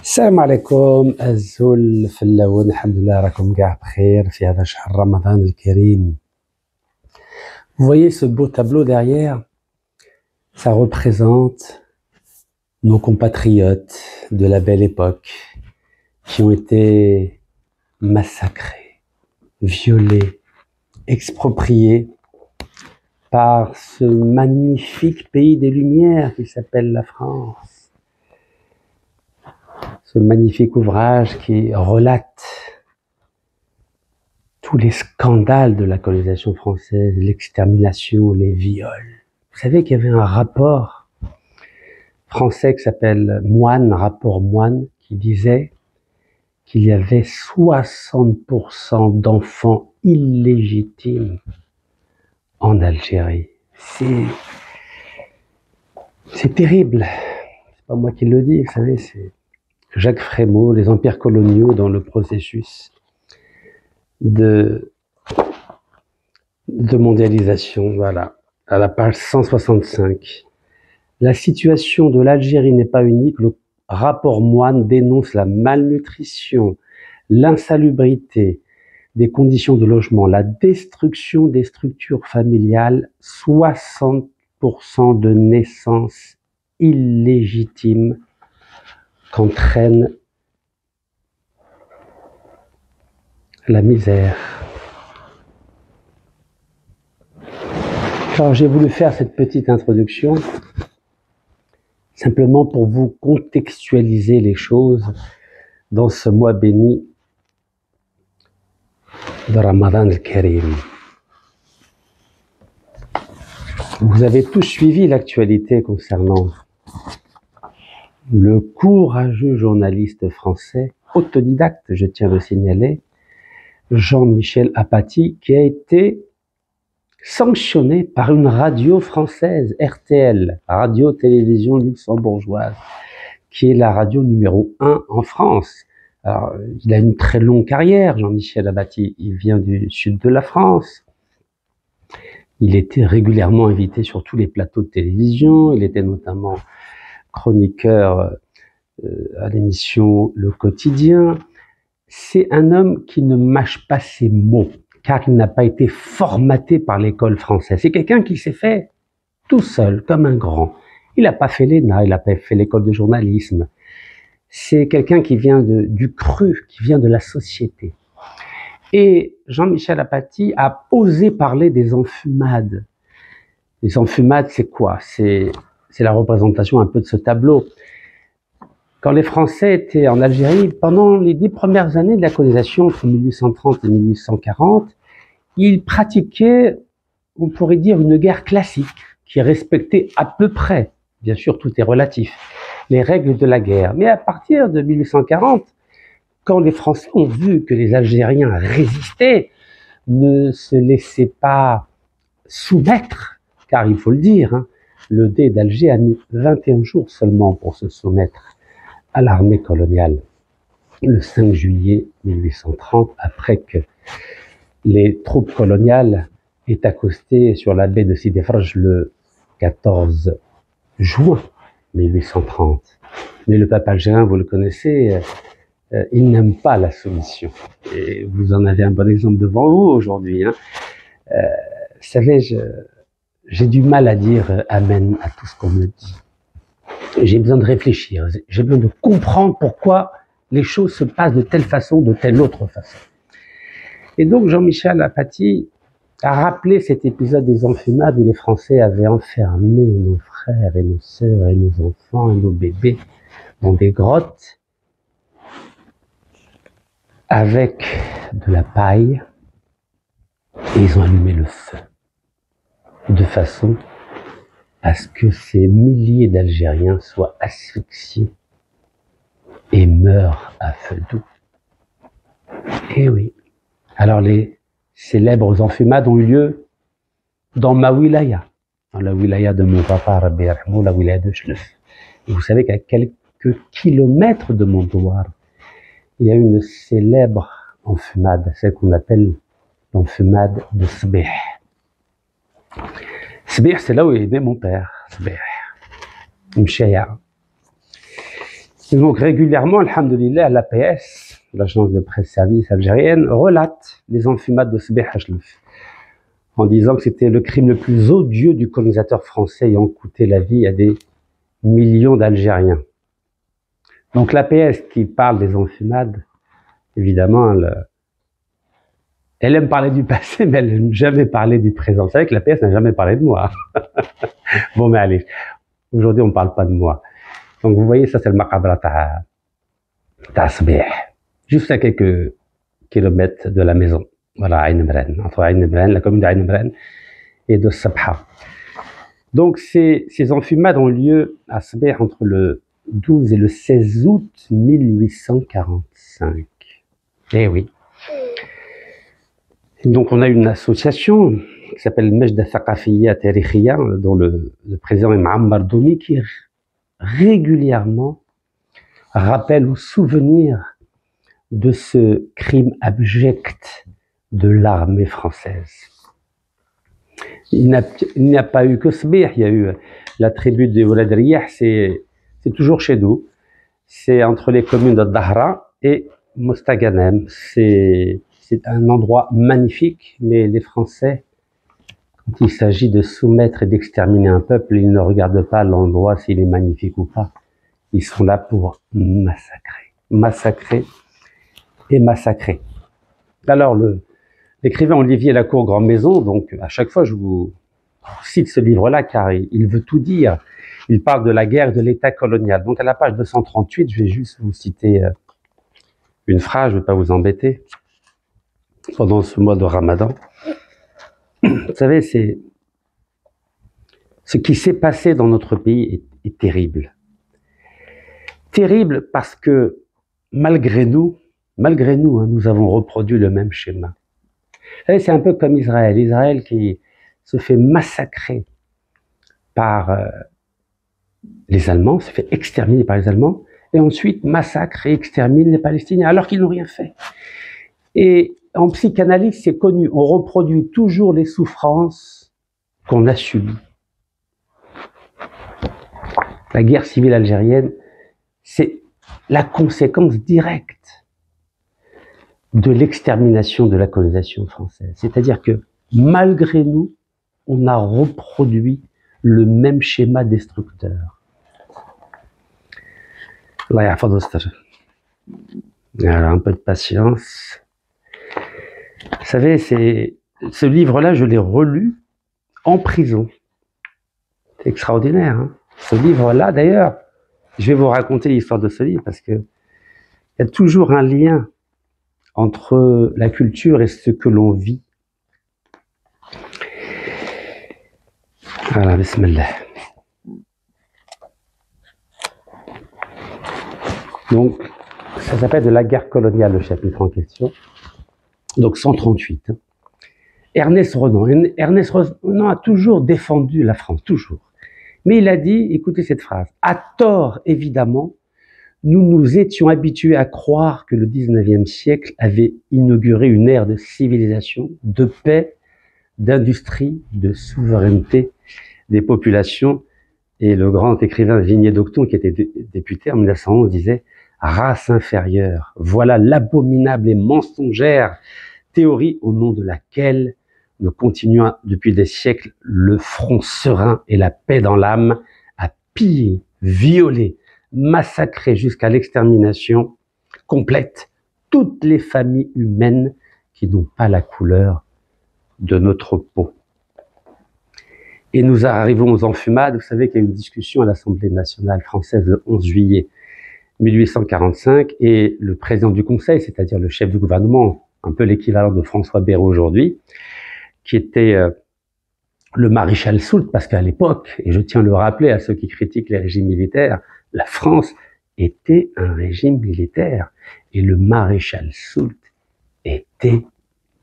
السلام عليكم الزول الفلاون، الحمد لله راكم قاع بخير في هذا شهر رمضان الكريم. Vous voyez ce beau tableau derrière, ça représente nos compatriotes de la belle époque qui ont été massacrés, violés, expropriés par ce magnifique pays des Lumières qui s'appelle la France. Ce magnifique ouvrage qui relate tous les scandales de la colonisation française, l'extermination, les viols. Vous savez qu'il y avait un rapport français qui s'appelle Moine, rapport Moine, qui disait qu'il y avait 60% d'enfants illégitimes en Algérie. C'est terrible. C'est pas moi qui le dis, vous savez, c'est Jacques Frémaux, les empires coloniaux dans le processus de mondialisation. Voilà, à la page 165. La situation de l'Algérie n'est pas unique. Le rapport Moine dénonce la malnutrition, l'insalubrité des conditions de logement, la destruction des structures familiales, 60% de naissances illégitimes qu'entraîne la misère. Alors j'ai voulu faire cette petite introduction simplement pour vous contextualiser les choses dans ce mois béni de Ramadan al-Karim. Vous avez tous suivi l'actualité concernant le courageux journaliste français, autodidacte, je tiens à le signaler, Jean-Michel Apathy, qui a été sanctionné par une radio française, RTL, Radio-Télévision Luxembourgeoise, qui est la radio numéro 1 en France. Alors, il a une très longue carrière, Jean-Michel Apathy. Il vient du sud de la France. Il était régulièrement invité sur tous les plateaux de télévision. Il était notamment chroniqueur à l'émission Le Quotidien. C'est un homme qui ne mâche pas ses mots, car il n'a pas été formaté par l'école française. C'est quelqu'un qui s'est fait tout seul, comme un grand. Il n'a pas fait l'ENA, il n'a pas fait l'école de journalisme. C'est quelqu'un qui vient du cru, qui vient de la société. Et Jean-Michel Apathy a osé parler des enfumades. Les enfumades, c'est quoi? C'est la représentation un peu de ce tableau. Quand les Français étaient en Algérie, pendant les 10 premières années de la colonisation, entre 1830 et 1840, ils pratiquaient, on pourrait dire, une guerre classique, qui respectait à peu près, bien sûr tout est relatif, les règles de la guerre. Mais à partir de 1840, quand les Français ont vu que les Algériens résistaient, ne se laissaient pas soumettre, car il faut le dire, hein, le Dey d'Alger a mis 21 jours seulement pour se soumettre à l'armée coloniale. Le 5 juillet 1830, après que les troupes coloniales aient accosté sur la baie de Sidi Fraj le 14 juin 1830. Mais le peuple algérien, vous le connaissez, il n'aime pas la soumission. Et vous en avez un bon exemple devant vous aujourd'hui. Hein. Vous savez, j'ai du mal à dire amen à tout ce qu'on me dit. J'ai besoin de réfléchir, j'ai besoin de comprendre pourquoi les choses se passent de telle façon, de telle autre façon. Et donc Jean-Michel Apathy a rappelé cet épisode des enfumades où les Français avaient enfermé nos frères et nos sœurs et nos enfants et nos bébés dans des grottes avec de la paille et ils ont allumé le feu de façon à ce que ces milliers d'Algériens soient asphyxiés et meurent à feu doux. Eh oui. Alors les célèbres enfumades ont eu lieu dans ma wilaya, dans la wilaya de mon papa, Rabbi Yarhamou, la wilaya de Chlef. Et vous savez qu'à quelques kilomètres de Montouar, il y a une célèbre enfumade, celle qu'on appelle l'enfumade de Sbih. Sbih, c'est là où est né mon père, Sbih, Mchaya. Et donc régulièrement, alhamdoulilah, l'APS, l'agence de presse service algérienne, relate les enfumades de Sbeh Hachlouf, en disant que c'était le crime le plus odieux du colonisateur français ayant coûté la vie à des millions d'Algériens. Donc l'APS qui parle des enfumades, évidemment, elle aime parler du passé, mais elle n'aime jamais parler du présent. Vous savez que l'APS n'a jamais parlé de moi. Bon, mais allez, aujourd'hui on ne parle pas de moi. Donc vous voyez, ça c'est le Maqabra ta Sbeh, juste à quelques kilomètres de la maison. Voilà, Aïn Mren, entre Aïn Mren, la commune d'Aïn Mren et de Sabha. Donc ces enfumades ont lieu à Sbeh entre le 12 et le 16 août 1845. Eh oui. Donc on a une association qui s'appelle Mejda Thaqafiyya Tarikhiya, dont le président est Ma'ammar Doumi, qui régulièrement rappelle ou souvenir de ce crime abject de l'armée française. Il n'y a pas eu que Sbeh, il y a eu la tribu de Oulad Riyah, c'est toujours chez nous, c'est entre les communes de Dahra et Mostaganem. C'est un endroit magnifique, mais les Français, quand il s'agit de soumettre et d'exterminer un peuple, ils ne regardent pas l'endroit s'il est magnifique ou pas. Ils sont là pour massacrer, massacrer et massacrer. Alors, l'écrivain Olivier Lacour Grand-Maison, donc à chaque fois je vous cite ce livre-là car il veut tout dire. Il parle de la guerre de l'État colonial. Donc à la page 238, je vais juste vous citer une phrase, je ne vais pas vous embêter, pendant ce mois de Ramadan. Vous savez, ce qui s'est passé dans notre pays est terrible. Terrible parce que malgré nous, hein, nous avons reproduit le même schéma. Vous savez, c'est un peu comme Israël. Israël qui se fait massacrer par les Allemands, se fait exterminer par les Allemands, et ensuite massacre et extermine les Palestiniens, alors qu'ils n'ont rien fait. Et en psychanalyse, c'est connu, on reproduit toujours les souffrances qu'on a subies. La guerre civile algérienne, c'est la conséquence directe de l'extermination de la colonisation française. C'est-à-dire que, malgré nous, on a reproduit le même schéma destructeur. Allah yahfadh. Alors, un peu de patience. Vous savez, ce livre-là, je l'ai relu en prison. C'est extraordinaire, hein? Ce livre-là, d'ailleurs, je vais vous raconter l'histoire de ce livre parce que il y a toujours un lien entre la culture et ce que l'on vit. Voilà, bismillah. Donc, ça s'appelle de la guerre coloniale, le chapitre en question. Donc, 138. Ernest Renan a toujours défendu la France, toujours. Mais il a dit, écoutez cette phrase, à tort évidemment, nous nous étions habitués à croire que le 19e siècle avait inauguré une ère de civilisation, de paix, d'industrie, de souveraineté des populations. Et le grand écrivain Vigné d'Octon, qui était député en 1911, disait « Race inférieure, voilà l'abominable et mensongère théorie au nom de laquelle nous continuons depuis des siècles le front serein et la paix dans l'âme à piller, violer, massacrer jusqu'à l'extermination complète toutes les familles humaines qui n'ont pas la couleur de notre peau. » Et nous arrivons aux enfumades. Vous savez qu'il y a eu une discussion à l'Assemblée nationale française le 11 juillet 1845 et le président du Conseil, c'est-à-dire le chef du gouvernement, un peu l'équivalent de François Bayrou aujourd'hui, qui était le maréchal Soult, parce qu'à l'époque, et je tiens à le rappeler à ceux qui critiquent les régimes militaires, la France était un régime militaire et le maréchal Soult était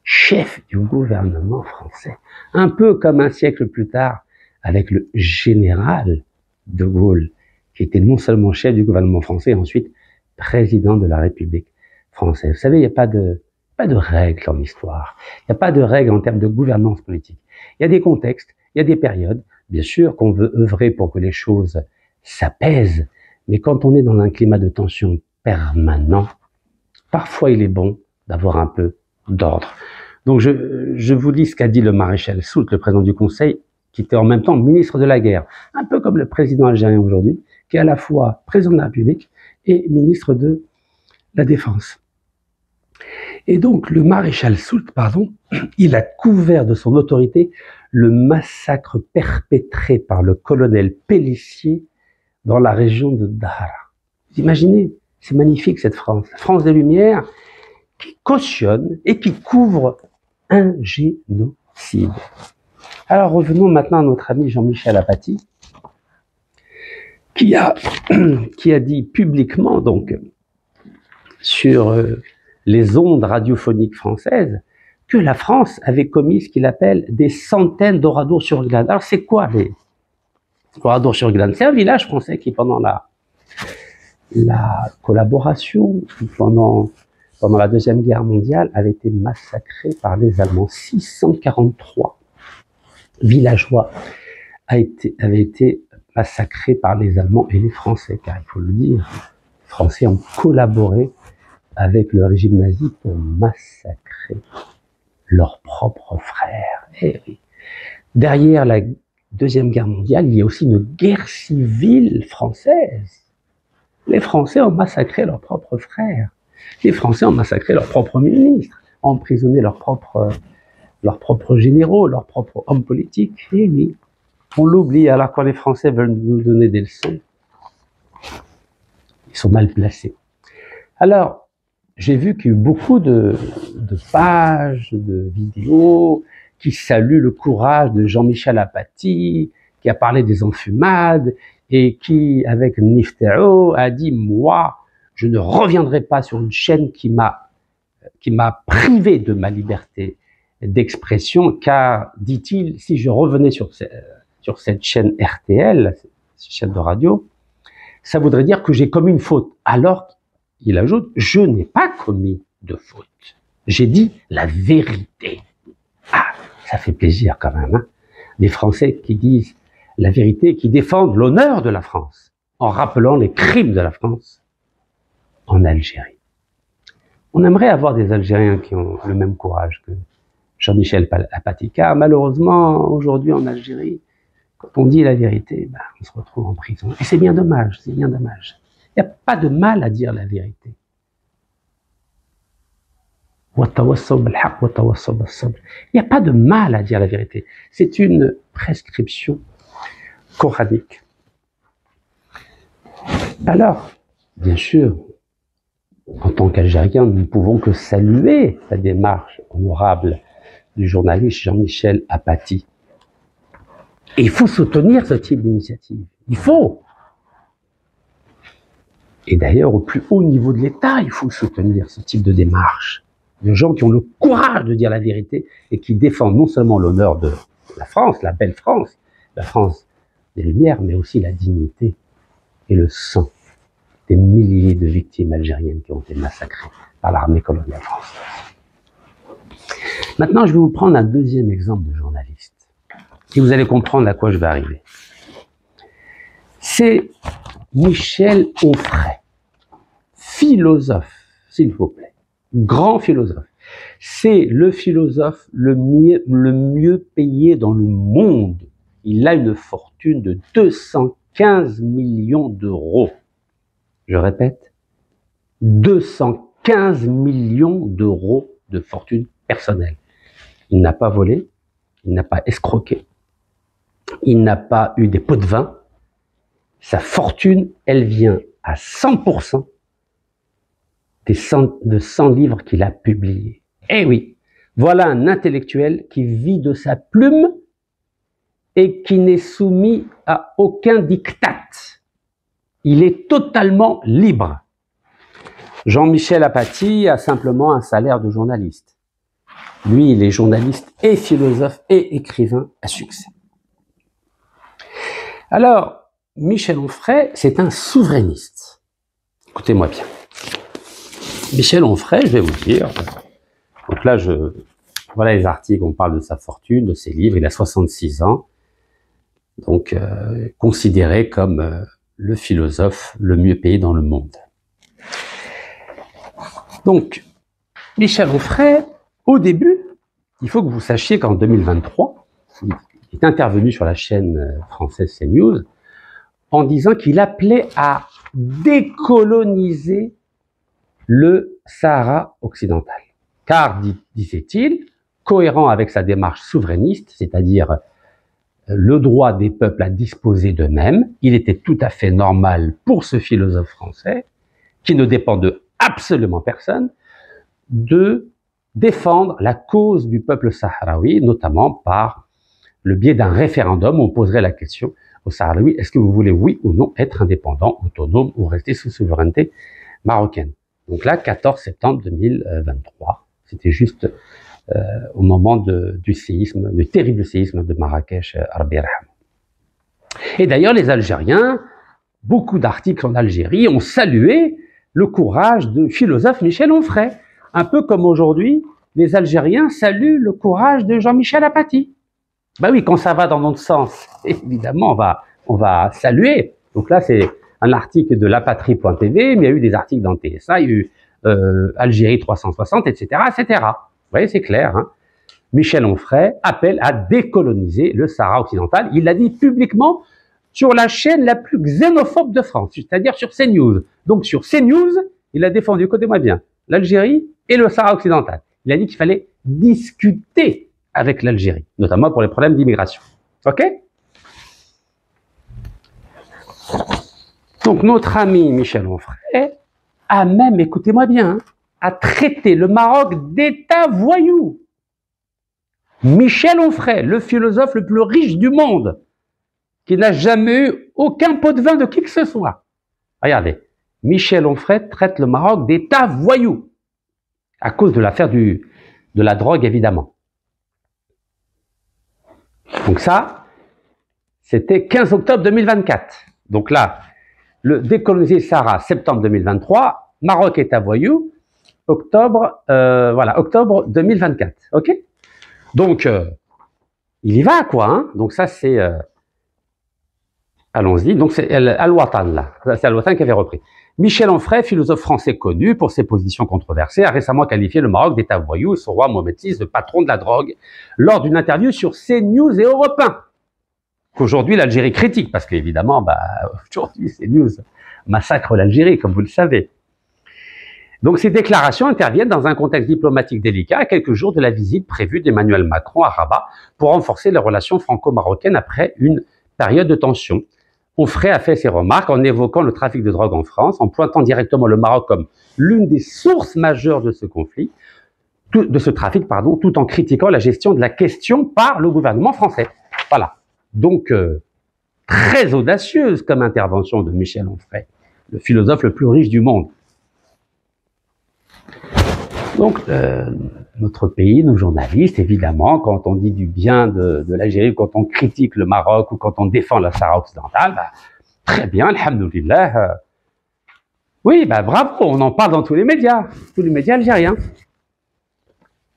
chef du gouvernement français. Un peu comme un siècle plus tard avec le général de Gaulle, qui était non seulement chef du gouvernement français, ensuite président de la République française. Vous savez, il n'y a pas de règles en histoire. Il n'y a pas de règles en termes de gouvernance politique. Il y a des contextes, il y a des périodes. Bien sûr qu'on veut œuvrer pour que les choses s'apaisent, Mais quand on est dans un climat de tension permanent, parfois il est bon d'avoir un peu d'ordre. Donc je vous lis ce qu'a dit le maréchal Soult, le président du Conseil, qui était en même temps ministre de la guerre, un peu comme le président algérien aujourd'hui, qui est à la fois président de la République et ministre de la Défense. Et donc le maréchal Soult, il a couvert de son autorité le massacre perpétré par le colonel Pélissier dans la région de Dahra. Vous imaginez, c'est magnifique cette France, la France des Lumières, qui cautionne et qui couvre un génocide. Alors revenons maintenant à notre ami Jean-Michel Apathy, qui a dit publiquement donc sur les ondes radiophoniques françaises que la France avait commis ce qu'il appelle des centaines d'Oradour-sur-Glane. Alors c'est quoi les Oradour-sur-Glane? C'est un village français qui pendant la collaboration, pendant la Deuxième Guerre mondiale, avait été massacré par les Allemands. 643 villageois avaient été massacrés par les Allemands et les Français, car il faut le dire, les Français ont collaboré avec le régime nazi pour massacrer leurs propres frères. Eh oui. Derrière la Deuxième Guerre mondiale, il y a aussi une guerre civile française. Les Français ont massacré leurs propres frères. Les Français ont massacré leurs propres ministres, ont emprisonné leurs propres généraux, leurs propres hommes politiques. Et oui, on l'oublie. Alors quand les Français veulent nous donner des leçons, ils sont mal placés. Alors, j'ai vu qu'il y a eu beaucoup de pages, de vidéos qui saluent le courage de Jean-Michel Apathy, qui a parlé des enfumades et qui, avec Niftao, a dit « Moi, je ne reviendrai pas sur une chaîne qui m'a privé de ma liberté d'expression, car, dit-il, si je revenais sur cette chaîne RTL, cette chaîne de radio, ça voudrait dire que j'ai commis une faute. » Alors, il ajoute, je n'ai pas commis de faute. J'ai dit la vérité. Ah, ça fait plaisir quand même, hein. Des Français qui disent la vérité, qui défendent l'honneur de la France, en rappelant les crimes de la France en Algérie. On aimerait avoir des Algériens qui ont le même courage que Jean-Michel Apathy, car malheureusement, aujourd'hui en Algérie, quand on dit la vérité, on se retrouve en prison. Et c'est bien dommage, c'est bien dommage. Il n'y a pas de mal à dire la vérité. Il n'y a pas de mal à dire la vérité. C'est une prescription coranique. Alors, bien sûr, en tant qu'Algériens, nous ne pouvons que saluer la démarche honorable du journaliste Jean-Michel Apathy. Et il faut soutenir ce type d'initiative. Il faut. Et d'ailleurs, au plus haut niveau de l'État, il faut soutenir ce type de démarche. De gens qui ont le courage de dire la vérité et qui défendent non seulement l'honneur de la France, la belle France, la France des Lumières, mais aussi la dignité et le sang des milliers de victimes algériennes qui ont été massacrées par l'armée coloniale française. Maintenant, je vais vous prendre un deuxième exemple de journaliste. Et vous allez comprendre à quoi je vais arriver. C'est Michel Onfray, philosophe, s'il vous plaît, grand philosophe. C'est le philosophe le mieux payé dans le monde. Il a une fortune de 215 millions d'euros. Je répète, 215 millions d'euros de fortune personnelle. Il n'a pas volé, il n'a pas escroqué, il n'a pas eu des pots de vin. Sa fortune, elle vient à 100% de 100 livres qu'il a publiés. Eh oui, voilà un intellectuel qui vit de sa plume et qui n'est soumis à aucun diktat. Il est totalement libre. Jean-Michel Apathy a simplement un salaire de journaliste. Lui, il est journaliste et philosophe et écrivain à succès. Alors, Michel Onfray, c'est un souverainiste. Écoutez-moi bien. Michel Onfray, je vais vous dire. Donc là, voilà les articles, on parle de sa fortune, de ses livres. Il a 66 ans. Donc, considéré comme le philosophe le mieux payé dans le monde. Donc, Michel Onfray, au début, il faut que vous sachiez qu'en 2023, il est intervenu sur la chaîne française CNews en disant qu'il appelait à décoloniser le Sahara occidental. Car, disait-il, cohérent avec sa démarche souverainiste, c'est-à-dire le droit des peuples à disposer d'eux-mêmes, il était tout à fait normal pour ce philosophe français, qui ne dépend de absolument personne, de défendre la cause du peuple sahraoui, notamment par le biais d'un référendum où on poserait la question aux Sahraouis, est-ce que vous voulez, oui ou non, être indépendant, autonome ou rester sous souveraineté marocaine? Donc là, 14 septembre 2023, c'était juste au moment du séisme, du terrible séisme de Marrakech, Rabbi Yarham. Et d'ailleurs, les Algériens, beaucoup d'articles en Algérie ont salué le courage du philosophe Michel Onfray, un peu comme aujourd'hui, les Algériens saluent le courage de Jean-Michel Apathy. Ben oui, quand ça va dans notre sens, évidemment, on va saluer. Donc là, c'est un article de lapatrie.tv, mais il y a eu des articles dans TSA, il y a eu Algérie 360, etc., etc. Vous voyez, c'est clair. Hein. Michel Onfray appelle à décoloniser le Sahara occidental. Il l'a dit publiquement sur la chaîne la plus xénophobe de France, c'est-à-dire sur CNews. Donc sur CNews, il a défendu, écoutez-moi bien, l'Algérie et le Sahara occidental. Il a dit qu'il fallait discuter avec l'Algérie, notamment pour les problèmes d'immigration. OK? Donc notre ami Michel Onfray a même, écoutez-moi bien, hein, a traité le Maroc d'État voyou. Michel Onfray, le philosophe le plus riche du monde, qui n'a jamais eu aucun pot de vin de qui que ce soit. Regardez, Michel Onfray traite le Maroc d'État voyou, à cause de l'affaire de la drogue, évidemment. Donc ça, c'était 15 octobre 2024. Donc là, le décoloniser Sahara, septembre 2023, Maroc État voyou, octobre 2024. OK? Donc, il y va, quoi. Hein. Donc ça, c'est... allons-y. Donc c'est Al-Watan, là. C'est Al-Watan qui avait repris. Michel Onfray, philosophe français connu pour ses positions controversées, a récemment qualifié le Maroc d'État voyou et son roi Mohamed VI de patron de la drogue lors d'une interview sur CNews et Europe 1. Qu'aujourd'hui l'Algérie critique, parce qu'évidemment, aujourd'hui CNews massacre l'Algérie, comme vous le savez. Donc ces déclarations interviennent dans un contexte diplomatique délicat à quelques jours de la visite prévue d'Emmanuel Macron à Rabat pour renforcer les relations franco-marocaines après une période de tension. Onfray a fait ses remarques en évoquant le trafic de drogue en France, en pointant directement le Maroc comme l'une des sources majeures de ce conflit, de ce trafic, tout en critiquant la gestion de la question par le gouvernement français. Voilà. Donc, très audacieuse comme intervention de Michel Onfray, le philosophe le plus riche du monde. Donc, notre pays, nos journalistes, évidemment, quand on dit du bien de l'Algérie, quand on critique le Maroc ou quand on défend la Sahara occidentale, très bien, alhamdoulilah. Oui, bravo, on en parle dans tous les médias algériens.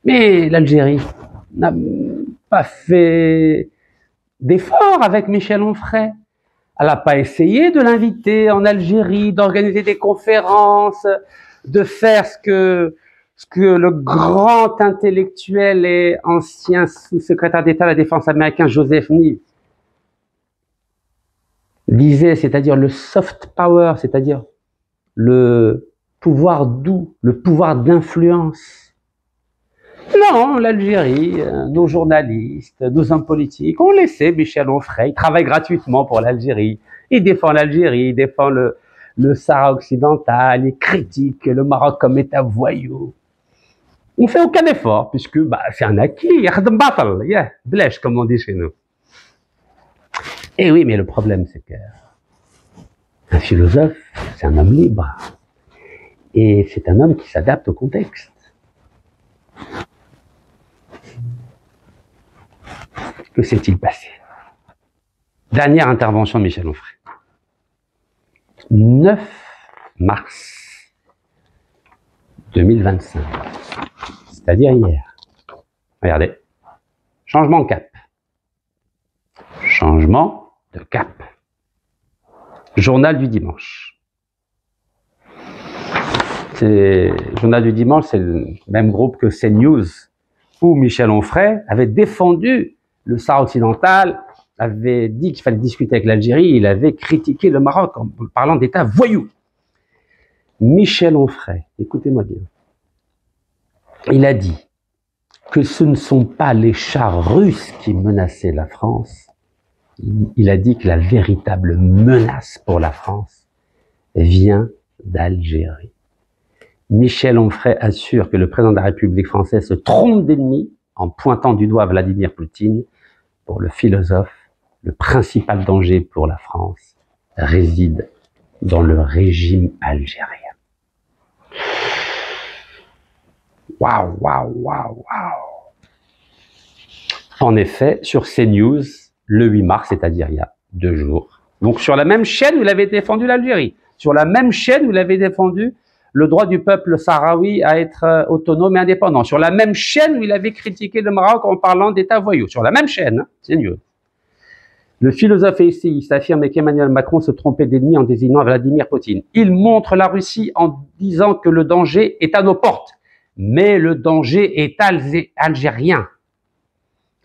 Mais l'Algérie n'a pas fait d'efforts avec Michel Onfray. Elle n'a pas essayé de l'inviter en Algérie, d'organiser des conférences, de faire ce que le grand intellectuel et ancien sous-secrétaire d'État à la Défense américain Joseph Nye disait, c'est-à-dire le soft power, c'est-à-dire le pouvoir doux, le pouvoir d'influence. Non, l'Algérie, nos journalistes, nos hommes politiques ont laissé Michel Onfray, il travaille gratuitement pour l'Algérie, il défend l'Algérie, il défend le Sahara occidental, il critique le Maroc comme État voyou. On ne fait aucun effort, puisque c'est un acquis, blèche, comme on dit chez nous. Et oui, mais le problème, c'est qu'un philosophe, c'est un homme libre. Et c'est un homme qui s'adapte au contexte. Que s'est-il passé? Dernière intervention de Michel Onfray. 9 mars 2025. C'est-à-dire hier. Regardez. Changement de cap. Changement de cap. Journal du dimanche. Journal du dimanche, c'est le même groupe que CNews, où Michel Onfray avait défendu le Sahara occidental, avait dit qu'il fallait discuter avec l'Algérie, il avait critiqué le Maroc en parlant d'État voyou. Michel Onfray, écoutez-moi bien, il a dit que ce ne sont pas les chars russes qui menaçaient la France. Il a dit que la véritable menace pour la France vient d'Algérie. Michel Onfray assure que le président de la République française se trompe d'ennemi en pointant du doigt Vladimir Poutine. Pour le philosophe, le principal danger pour la France réside dans le régime algérien. Waouh, waouh, waouh, waouh. En effet, sur CNews, le 8 mars, c'est-à-dire il y a 2 jours, donc sur la même chaîne où il avait défendu l'Algérie, sur la même chaîne où il avait défendu le droit du peuple sahraoui à être autonome et indépendant, sur la même chaîne où il avait critiqué le Maroc en parlant d'État voyou, sur la même chaîne, hein, CNews. Le philosophe et essayiste affirme qu'Emmanuel Macron se trompait d'ennemi en désignant Vladimir Poutine. Il montre la Russie en disant que le danger est à nos portes, mais le danger est algérien.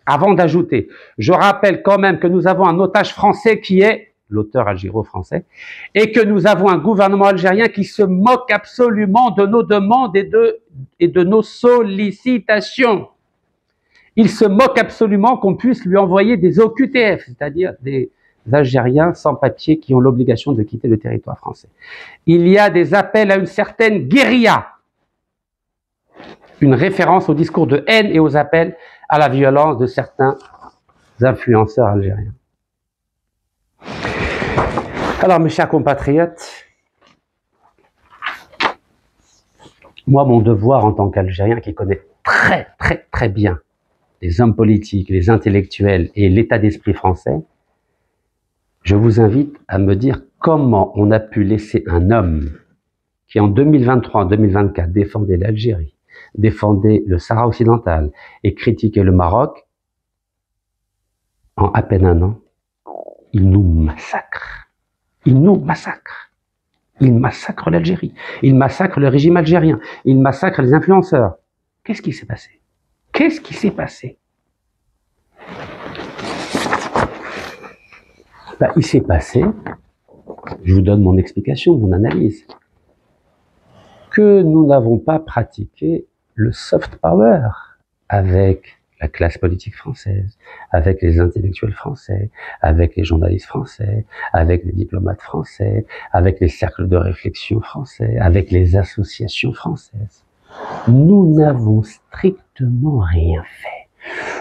Avant d'ajouter, je rappelle quand même que nous avons un otage français qui est l'auteur algéro-français, et que nous avons un gouvernement algérien qui se moque absolument de nos demandes et de nos sollicitations. Il se moque absolument qu'on puisse lui envoyer des OQTF, c'est-à-dire des Algériens sans papier qui ont l'obligation de quitter le territoire français. Il y a des appels à une certaine guérilla, une référence au discours de haine et aux appels à la violence de certains influenceurs algériens. Alors, mes chers compatriotes, moi, mon devoir en tant qu'Algérien qui connaît très bien les hommes politiques, les intellectuels et l'état d'esprit français, je vous invite à me dire comment on a pu laisser un homme qui en 2023, 2024 défendait l'Algérie, défendait le Sahara occidental et critiquait le Maroc, en à peine 1 an, il nous massacre. Il nous massacre. Il massacre l'Algérie. Il massacre le régime algérien. Il massacre les influenceurs. Qu'est-ce qui s'est passé? Qu'est-ce qui s'est passé? Ben, il s'est passé, je vous donne mon explication, mon analyse, que nous n'avons pas pratiqué le soft power avec la classe politique française, avec les intellectuels français, avec les journalistes français, avec les diplomates français, avec les cercles de réflexion français, avec les associations françaises. Nous n'avons strictement rien fait.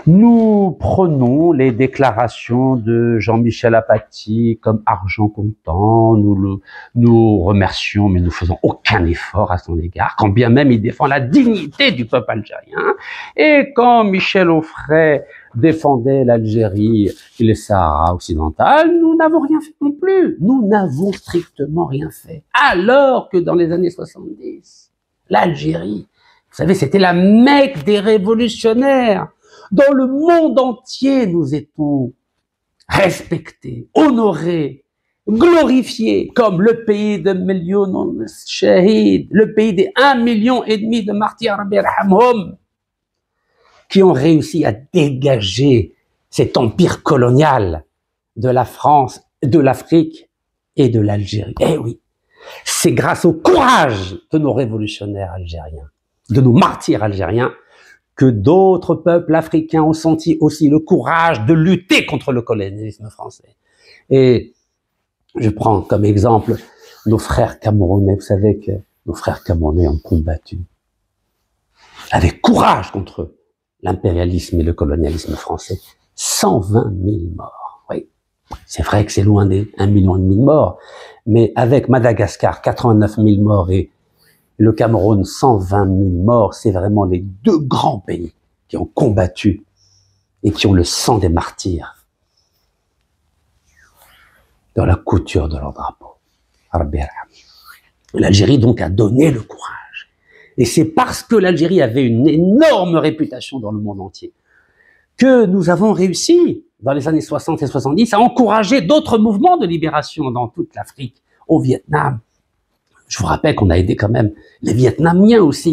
Nous prenons les déclarations de Jean-Michel Apathy comme argent comptant, nous remercions, mais nous faisons aucun effort à son égard, quand bien même il défend la dignité du peuple algérien. Et quand Michel Onfray défendait l'Algérie et le Sahara occidental, nous n'avons rien fait non plus. Nous n'avons strictement rien fait. Alors que dans les années 70, l'Algérie, vous savez, c'était la Mecque des révolutionnaires. Dans le monde entier, nous étions respectés, honorés, glorifiés comme le pays de millions de shahid, le pays des 1,5 million de martyrs qui ont réussi à dégager cet empire colonial de la France, de l'Afrique et de l'Algérie. Eh oui, c'est grâce au courage de nos révolutionnaires algériens, de nos martyrs algériens, que d'autres peuples africains ont senti aussi le courage de lutter contre le colonialisme français. Et je prends comme exemple nos frères camerounais. Vous savez que nos frères camerounais ont combattu avec courage contre l'impérialisme et le colonialisme français. 120 000 morts. Oui, c'est vrai que c'est loin des 1,5 million de morts, mais avec Madagascar, 89 000 morts et le Cameroun, 120 000 morts, c'est vraiment les 2 grands pays qui ont combattu et qui ont le sang des martyrs dans la couture de leur drapeau. L'Algérie donc a donné le courage. Et c'est parce que l'Algérie avait une énorme réputation dans le monde entier que nous avons réussi, dans les années 60 et 70, à encourager d'autres mouvements de libération dans toute l'Afrique, au Vietnam. Je vous rappelle qu'on a aidé quand même les Vietnamiens aussi.